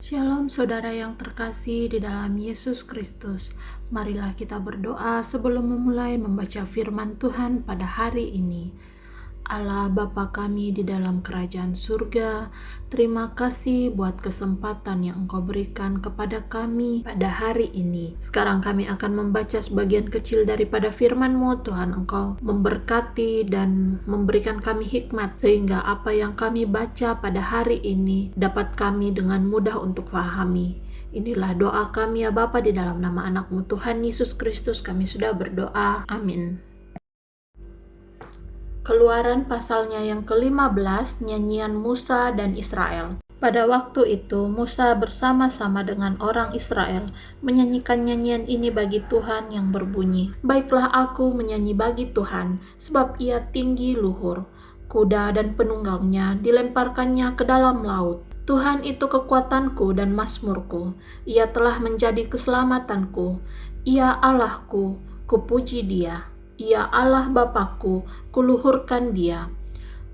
Shalom saudara yang terkasih di dalam Yesus Kristus. Marilah kita berdoa sebelum memulai membaca firman Tuhan pada hari ini. Allah Bapa kami di dalam kerajaan surga, terima kasih buat kesempatan yang Engkau berikan kepada kami pada hari ini. Sekarang kami akan membaca sebagian kecil daripada firman-Mu. Tuhan, Engkau memberkati dan memberikan kami hikmat sehingga apa yang kami baca pada hari ini dapat kami dengan mudah untuk pahami. Inilah doa kami ya Bapa, di dalam nama anak-Mu Tuhan Yesus Kristus kami sudah berdoa. Amin. Keluaran pasalnya yang ke-15, nyanyian Musa dan Israel. Pada waktu itu, Musa bersama-sama dengan orang Israel menyanyikan nyanyian ini bagi Tuhan yang berbunyi, "Baiklah aku menyanyi bagi Tuhan, sebab ia tinggi luhur. Kuda dan penunggangnya dilemparkannya ke dalam laut. Tuhan itu kekuatanku dan mazmurku. Ia telah menjadi keselamatanku. Ia Allahku, kupuji Dia. Ia Allah Bapakku, kuluhurkan Dia.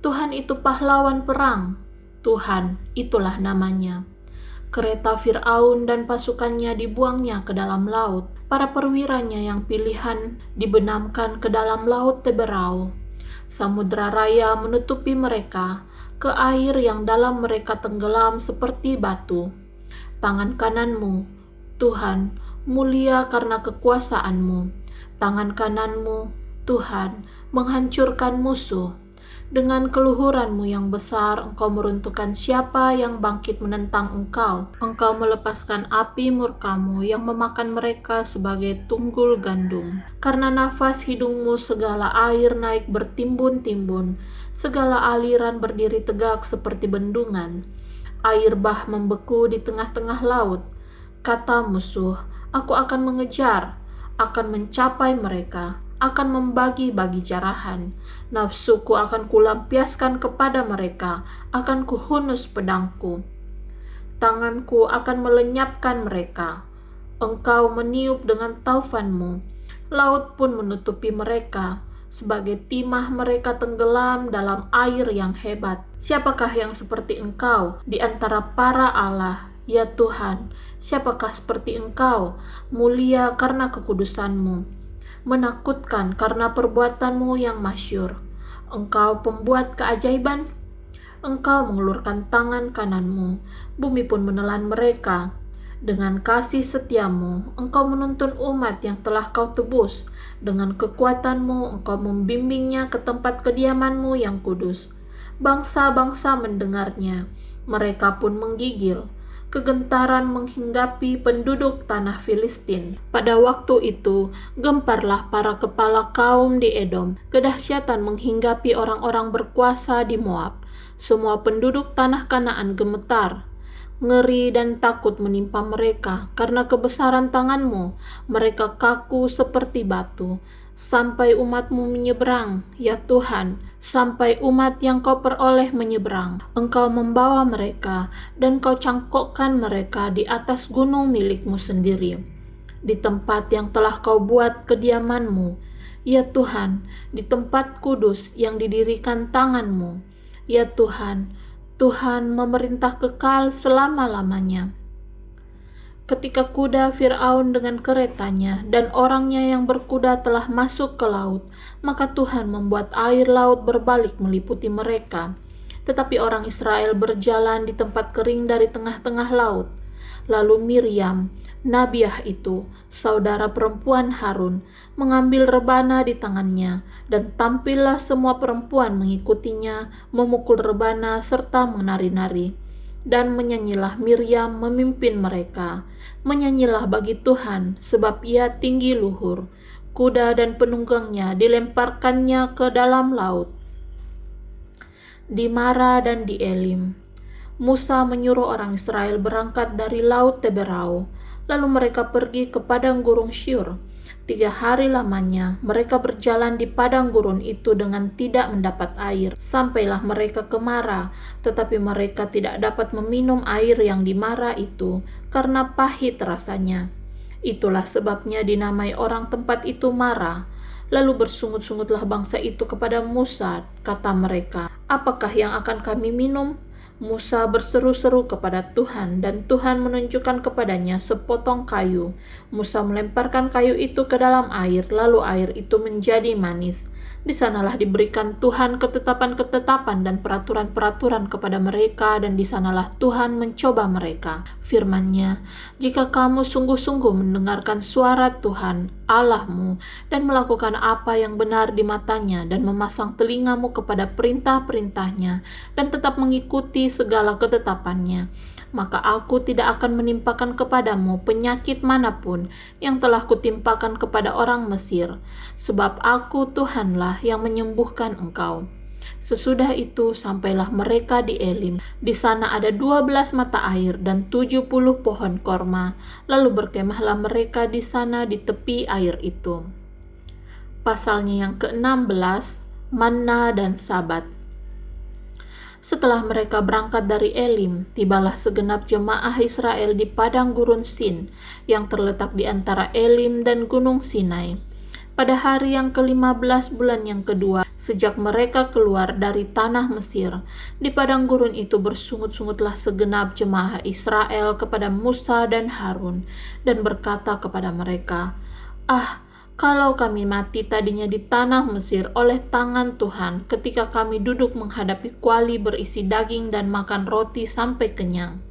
Tuhan itu pahlawan perang. Tuhan, itulah namanya. Kereta Fir'aun dan pasukannya dibuangnya ke dalam laut. Para perwiranya yang pilihan dibenamkan ke dalam laut Teberau. Samudra raya menutupi mereka, ke air yang dalam mereka tenggelam seperti batu. Tangan kananmu, Tuhan, mulia karena kekuasaan-Mu. Tangan kananmu, Tuhan, menghancurkan musuh. Dengan keluhuran-Mu yang besar, Engkau meruntuhkan siapa yang bangkit menentang Engkau. Engkau melepaskan api murka-Mu yang memakan mereka sebagai tunggul gandum. Karena nafas hidung-Mu segala air naik bertimbun-timbun, segala aliran berdiri tegak seperti bendungan. Air bah membeku di tengah-tengah laut. Kata musuh, aku akan mengejar, akan mencapai mereka, akan membagi-bagi jarahan. Nafsuku akan kulampiaskan kepada mereka, akan kuhunus pedangku. Tanganku akan melenyapkan mereka. Engkau meniup dengan taufan-Mu. Laut pun menutupi mereka. Sebagai timah mereka tenggelam dalam air yang hebat. Siapakah yang seperti Engkau di antara para Allah? Ya Tuhan, siapakah seperti Engkau, mulia karena kekudusan-Mu, menakutkan karena perbuatan-Mu yang masyhur. Engkau pembuat keajaiban, Engkau mengulurkan tangan kanan-Mu, bumi pun menelan mereka. Dengan kasih setia-Mu, Engkau menuntun umat yang telah Kau tebus. Dengan kekuatan-Mu, Engkau membimbingnya ke tempat kediaman-Mu yang kudus. Bangsa-bangsa mendengarnya, mereka pun menggigil. Kegentaran menghinggapi penduduk tanah Filistin. Pada waktu itu, gemparlah para kepala kaum di Edom. Kedahsyatan menghinggapi orang-orang berkuasa di Moab. Semua penduduk tanah Kanaan gemetar. Ngeri dan takut menimpa mereka karena kebesaran tangan-Mu. Mereka kaku seperti batu. Sampai umat-Mu menyeberang, ya Tuhan, sampai umat yang Kau peroleh menyeberang. Engkau membawa mereka, dan Kau cangkokkan mereka di atas gunung milik-Mu sendiri, di tempat yang telah Kau buat kediaman-Mu. Ya Tuhan, di tempat kudus yang didirikan tangan-Mu. Ya Tuhan, Tuhan memerintah kekal selama-lamanya. Ketika kuda Fir'aun dengan keretanya dan orangnya yang berkuda telah masuk ke laut, maka Tuhan membuat air laut berbalik meliputi mereka. Tetapi orang Israel berjalan di tempat kering dari tengah-tengah laut. Lalu Miriam, nabiah itu, saudara perempuan Harun, mengambil rebana di tangannya, dan tampillah semua perempuan mengikutinya, memukul rebana serta menari-nari. Dan menyanyilah Miriam memimpin mereka. Menyanyilah bagi Tuhan, sebab Ia tinggi luhur. Kuda dan penunggangnya dilemparkannya ke dalam laut. Di Mara dan di Elim, Musa menyuruh orang Israel berangkat dari laut Teberau. Lalu mereka pergi ke padang gurun Syur. 3 hari lamanya mereka berjalan di padang gurun itu dengan tidak mendapat air. Sampailah mereka ke Mara, tetapi mereka tidak dapat meminum air yang di Mara itu, karena pahit rasanya. Itulah sebabnya dinamai orang tempat itu Mara. Lalu bersungut-sungutlah bangsa itu kepada Musa, kata mereka, apakah yang akan kami minum? Musa berseru-seru kepada Tuhan, dan Tuhan menunjukkan kepadanya sepotong kayu. Musa melemparkan kayu itu ke dalam air, lalu air itu menjadi manis. Di sanalah diberikan Tuhan ketetapan-ketetapan dan peraturan-peraturan kepada mereka, dan di sanalah Tuhan mencoba mereka. Firman-Nya, jika kamu sungguh-sungguh mendengarkan suara Tuhan Allahmu dan melakukan apa yang benar di matanya dan memasang telingamu kepada perintah-perintahnya dan tetap mengikuti segala ketetapannya, maka aku tidak akan menimpakan kepadamu penyakit manapun yang telah kutimpakan kepada orang Mesir, sebab aku Tuhanlah yang menyembuhkan engkau. Sesudah itu sampailah mereka di Elim. Di sana ada 12 mata air dan 70 pohon korma. Lalu berkemahlah mereka di sana di tepi air itu. Pasalnya yang ke-16, Manna dan Sabat. Setelah mereka berangkat dari Elim, tibalah segenap jemaah Israel di padang gurun Sin, yang terletak di antara Elim dan Gunung Sinai. Pada hari yang ke-15 bulan yang kedua, sejak mereka keluar dari tanah Mesir, di padang gurun itu bersungut-sungutlah segenap jemaah Israel kepada Musa dan Harun, dan berkata kepada mereka, kalau kami mati tadinya di tanah Mesir oleh tangan Tuhan ketika kami duduk menghadapi kuali berisi daging dan makan roti sampai kenyang.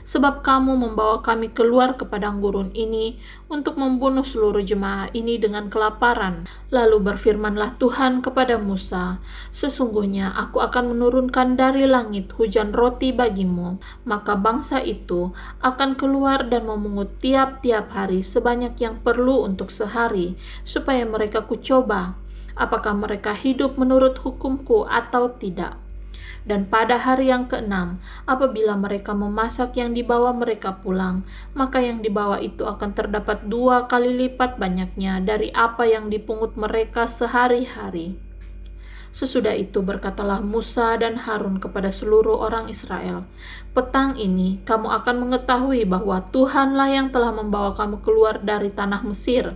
Sebab kamu membawa kami keluar ke padang gurun ini untuk membunuh seluruh jemaah ini dengan kelaparan. Lalu berfirmanlah Tuhan kepada Musa, sesungguhnya aku akan menurunkan dari langit hujan roti bagimu, maka bangsa itu akan keluar dan memungut tiap-tiap hari sebanyak yang perlu untuk sehari, supaya mereka kucoba, apakah mereka hidup menurut hukumku atau tidak. Dan pada hari yang ke-6, apabila mereka memasak yang dibawa mereka pulang, maka yang dibawa itu akan terdapat 2 kali lipat banyaknya dari apa yang dipungut mereka sehari-hari. Sesudah itu berkatalah Musa dan Harun kepada seluruh orang Israel, petang ini kamu akan mengetahui bahwa Tuhanlah yang telah membawa kamu keluar dari tanah Mesir.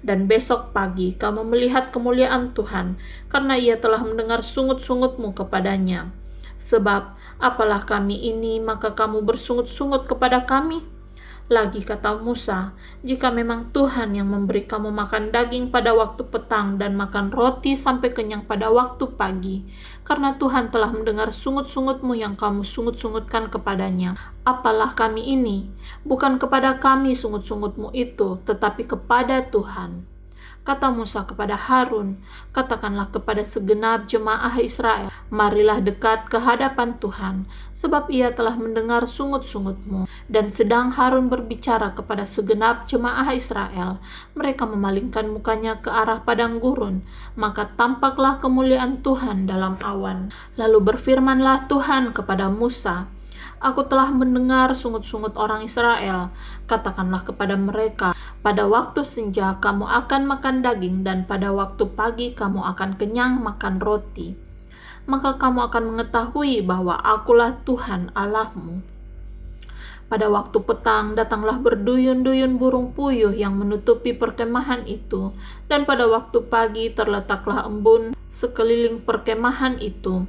Dan besok pagi kamu melihat kemuliaan Tuhan, karena Ia telah mendengar sungut-sungutmu kepadanya. Sebab apalah kami ini, maka kamu bersungut-sungut kepada kami? Lagi kata Musa, jika memang Tuhan yang memberi kamu makan daging pada waktu petang dan makan roti sampai kenyang pada waktu pagi, karena Tuhan telah mendengar sungut-sungutmu yang kamu sungut-sungutkan kepadanya, apalah kami ini? Bukan kepada kami sungut-sungutmu itu, tetapi kepada Tuhan. Kata Musa kepada Harun, katakanlah kepada segenap jemaah Israel, marilah dekat ke hadapan Tuhan, sebab Ia telah mendengar sungut-sungutmu. Dan sedang Harun berbicara kepada segenap jemaah Israel, mereka memalingkan mukanya ke arah padang gurun, maka tampaklah kemuliaan Tuhan dalam awan. Lalu berfirmanlah Tuhan kepada Musa, aku telah mendengar sungut-sungut orang Israel. Katakanlah kepada mereka, pada waktu senja kamu akan makan daging, dan pada waktu pagi kamu akan kenyang makan roti. Maka kamu akan mengetahui bahwa akulah Tuhan Allahmu. Pada waktu petang datanglah berduyun-duyun burung puyuh yang menutupi perkemahan itu, dan pada waktu pagi terletaklah embun sekeliling perkemahan itu.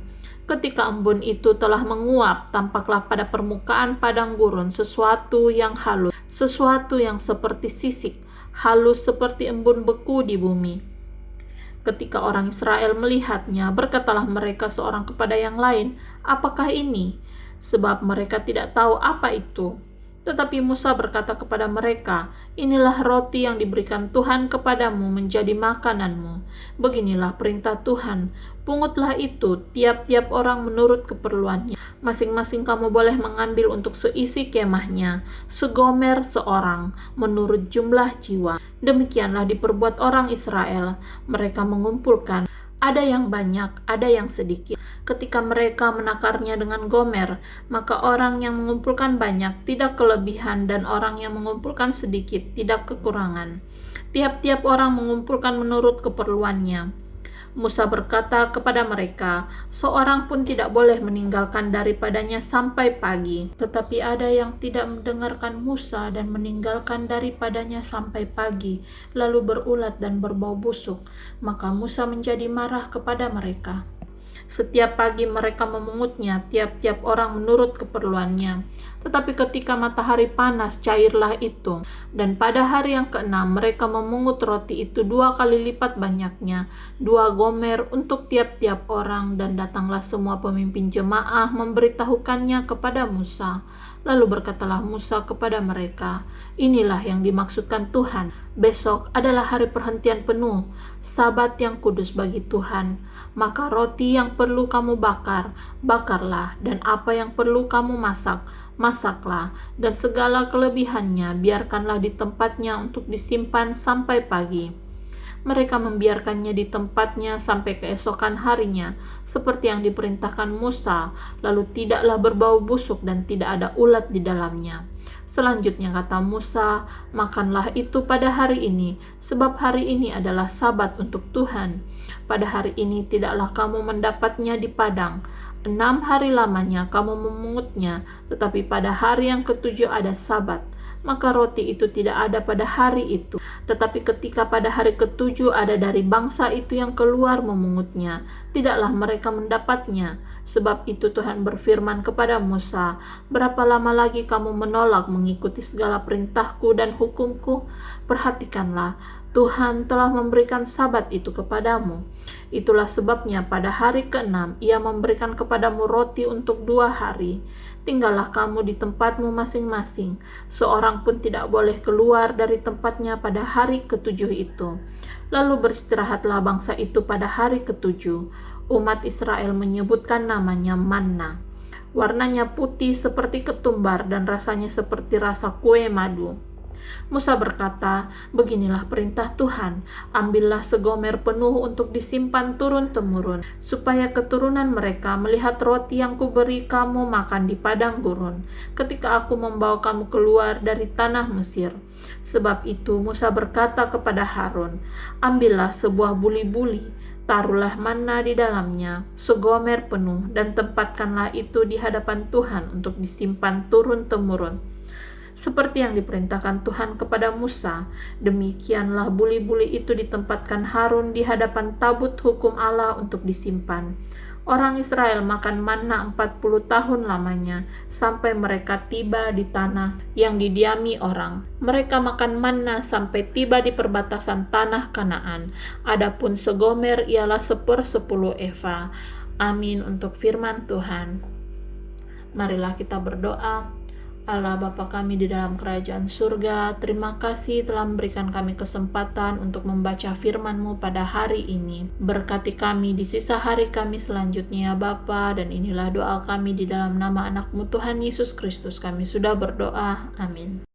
Ketika embun itu telah menguap, tampaklah pada permukaan padang gurun sesuatu yang halus, sesuatu yang seperti sisik, halus seperti embun beku di bumi. Ketika orang Israel melihatnya, berkatalah mereka seorang kepada yang lain, apakah ini? Sebab mereka tidak tahu apa itu. Tetapi Musa berkata kepada mereka, inilah roti yang diberikan Tuhan kepadamu menjadi makananmu. Beginilah perintah Tuhan, pungutlah itu tiap-tiap orang menurut keperluannya. Masing-masing kamu boleh mengambil untuk seisi kemahnya, segomer seorang, menurut jumlah jiwa. Demikianlah diperbuat orang Israel, mereka mengumpulkan. Ada yang banyak, ada yang sedikit. Ketika mereka menakarnya dengan gomer, maka orang yang mengumpulkan banyak tidak kelebihan, dan orang yang mengumpulkan sedikit tidak kekurangan. Tiap-tiap orang mengumpulkan menurut keperluannya. Musa berkata kepada mereka, seorang pun tidak boleh meninggalkan daripadanya sampai pagi. Tetapi ada yang tidak mendengarkan Musa dan meninggalkan daripadanya sampai pagi, lalu berulat dan berbau busuk. Maka Musa menjadi marah kepada mereka. Setiap pagi mereka memungutnya, tiap-tiap orang menurut keperluannya. Tetapi ketika matahari panas, cairlah itu. Dan pada hari yang keenam, mereka memungut roti itu 2 kali lipat banyaknya, 2 gomer untuk tiap-tiap orang. Dan datanglah semua pemimpin jemaah memberitahukannya kepada Musa. Lalu berkatalah Musa kepada mereka, inilah yang dimaksudkan Tuhan. Besok adalah hari perhentian penuh, Sabat yang kudus bagi Tuhan. Maka roti yang perlu kamu bakar, bakarlah, dan apa yang perlu kamu masak, masaklah, dan segala kelebihannya biarkanlah di tempatnya untuk disimpan sampai pagi. Mereka membiarkannya di tempatnya sampai keesokan harinya, seperti yang diperintahkan Musa, lalu tidaklah berbau busuk dan tidak ada ulat di dalamnya. Selanjutnya kata Musa, makanlah itu pada hari ini, sebab hari ini adalah Sabat untuk Tuhan. Pada hari ini tidaklah kamu mendapatnya di padang. 6 hari lamanya kamu memungutnya, tetapi pada hari yang ke-7 ada Sabat. Maka roti itu tidak ada pada hari itu. Tetapi ketika pada hari ke-7 ada dari bangsa itu yang keluar memungutnya, tidaklah mereka mendapatnya. Sebab itu Tuhan berfirman kepada Musa, berapa lama lagi kamu menolak mengikuti segala perintahku dan hukumku? Perhatikanlah, Tuhan telah memberikan Sabat itu kepadamu. Itulah sebabnya pada hari ke-6 ia memberikan kepadamu roti untuk 2 hari. Tinggallah kamu di tempatmu masing-masing. Seorang pun tidak boleh keluar dari tempatnya pada hari ke-7 itu. Lalu beristirahatlah bangsa itu pada hari ke-7. Umat Israel menyebutkan namanya manna. Warnanya putih seperti ketumbar dan rasanya seperti rasa kue madu. Musa berkata, beginilah perintah Tuhan, ambillah segomer penuh untuk disimpan turun-temurun, supaya keturunan mereka melihat roti yang kuberi kamu makan di padang gurun, ketika aku membawa kamu keluar dari tanah Mesir. Sebab itu Musa berkata kepada Harun, ambillah sebuah buli-buli, taruhlah manna di dalamnya, segomer penuh, dan tempatkanlah itu di hadapan Tuhan untuk disimpan turun-temurun. Seperti yang diperintahkan Tuhan kepada Musa, demikianlah buli-buli itu ditempatkan Harun di hadapan tabut hukum Allah untuk disimpan. Orang Israel makan manna 40 tahun lamanya, sampai mereka tiba di tanah yang didiami orang. Mereka makan manna sampai tiba di perbatasan tanah Kanaan. Adapun segomer ialah 1/10 eva. Amin untuk firman Tuhan. Marilah kita berdoa. Allah Bapa kami di dalam kerajaan surga, terima kasih telah memberikan kami kesempatan untuk membaca firman-Mu pada hari ini. Berkati kami di sisa hari kami selanjutnya ya Bapa, dan inilah doa kami di dalam nama anak-Mu Tuhan Yesus Kristus kami sudah berdoa. Amin.